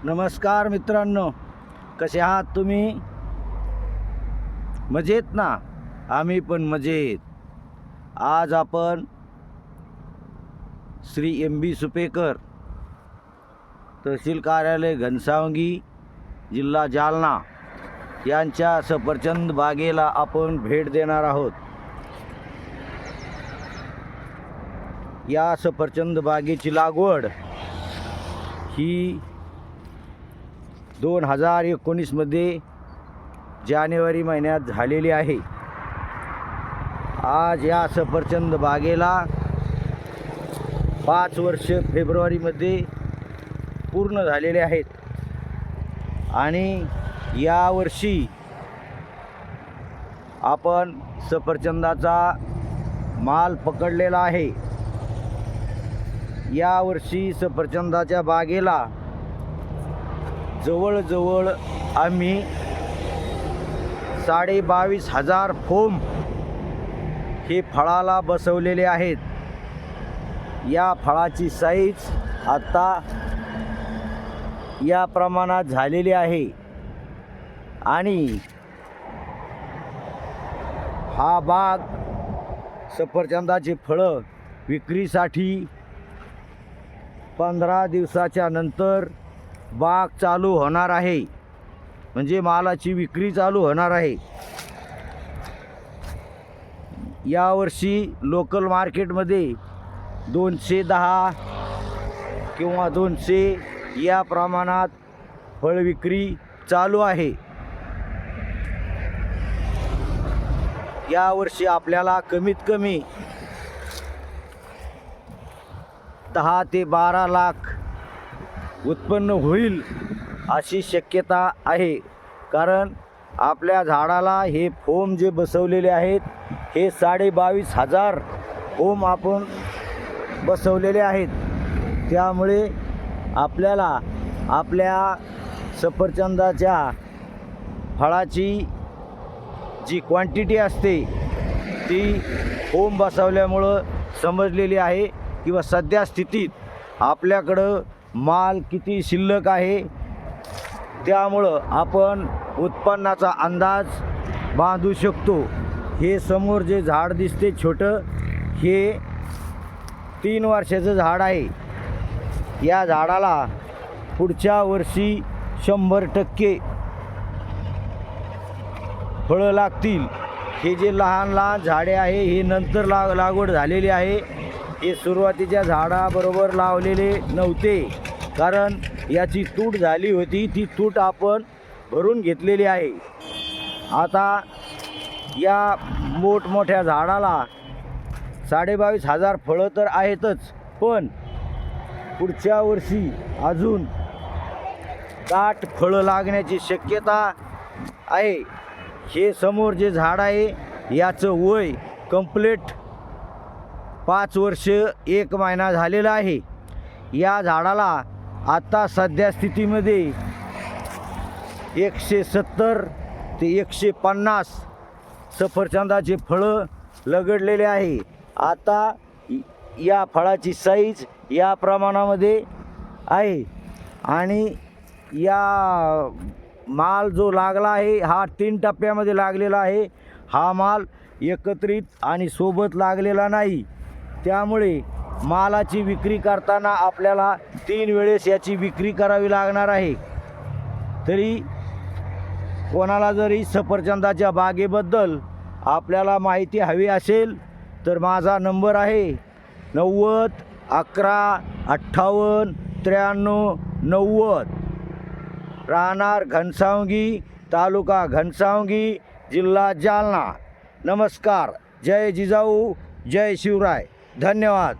नमस्कार मित्रांनो, कसे आहात तुम्ही? मजेत ना? आम्ही पण मजेत. आज आपण श्री MB सुपेकर, तहसील कार्यालय घनसावंगी, जिल्हा जालना यांच्या सफरचंद बागेला आपण भेट देणार आहोत. या सफरचंद बागेची लागवड ही 2019 मध्ये जानेवारी महिन्यात झालेली आहे. आज या सफरचंद बागेला 5 वर्ष फेब्रुवारीमध्ये पूर्ण झालेले आहेत आणि यावर्षी आपण सफरचंदाचा माल पकडलेला आहे. यावर्षी सफरचंदाच्या बागेला जवळजवळ आम्ही 22,500 फोम हे फळाला बसवलेले आहेत. या फळाची साईज आता या प्रमाणात झालेली आहे आणि हा बाग सफरचंदाची फळं विक्रीसाठी 15 दिवसाच्या नंतर बाग चालू होणार आहे, म्हणजे मालाची विक्री चालू होणार आहे. यावर्षी लोकल मार्केटमध्ये 210 किंवा 200 या प्रमाणात फळ विक्री चालू आहे. यावर्षी आपल्याला कमीत कमी 10 ते 12 लाख उत्पन्न होईल अशी शक्यता आहे. कारण आपल्या झाडाला हे फोम जे बसवलेले आहेत हे 22,500 फोम आपण बसवलेले आहेत. त्यामुळे आपल्याला आपल्या सफरचंदाच्या फळाची जी क्वांटिटी असते ती फोम बसवल्यामुळं समजलेली आहे किंवा सध्या स्थितीत आपल्याकडं माल किती शिल्लक आहे, त्यामुळं आपण उत्पन्नाचा अंदाज बांधू शकतो. हे समोर जे झाड दिसते छोटं, हे 3 वर्षाचं झाड आहे. या झाडाला पुढच्या वर्षी 100% फळं लागतील. हे जे लहान लहान झाडे आहे हे नंतर लागवड झालेली आहे. हे सुरुवातीच्या झाडाबरोबर लावलेले नव्हते, कारण याची तूट झाली होती. ती तूट आपण भरून घेतलेली आहे. आता या मोठमोठ्या झाडाला 22,500 फळं तर आहेतच, पण पुढच्या वर्षी अजून दाट फळं लागण्याची शक्यता आहे. हे समोर जे झाड आहे याचं वय कंप्लीट 5 वर्ष 1 महिना झालेला आहे. या झाडाला आता सध्या स्थितीमध्ये 170 ते 150 सफरचंदाचे फळं लगडलेले आहे. आता या फळाची साईज या प्रमाणामध्ये आहे आणि या माल जो लागला आहे हा 3 टप्प्यामध्ये लागलेला आहे. हा माल एकत्रित आणि सोबत लागलेला नाही. त्यामुळे मालाची विक्री करताना आपल्याला 3 वेळेस याची विक्री करावी लागणार आहे. तरी कोणाला जरी सफरचंदाच्या बागेबद्दल आपल्याला माहिती हवी असेल तर माझा नंबर आहे 90 11 58 93 90. राहणार घनसावंगी, तालुका घनसावंगी, जिल्हा जालना. नमस्कार. जय जिजाऊ, जय शिवराय. धन्यवाद.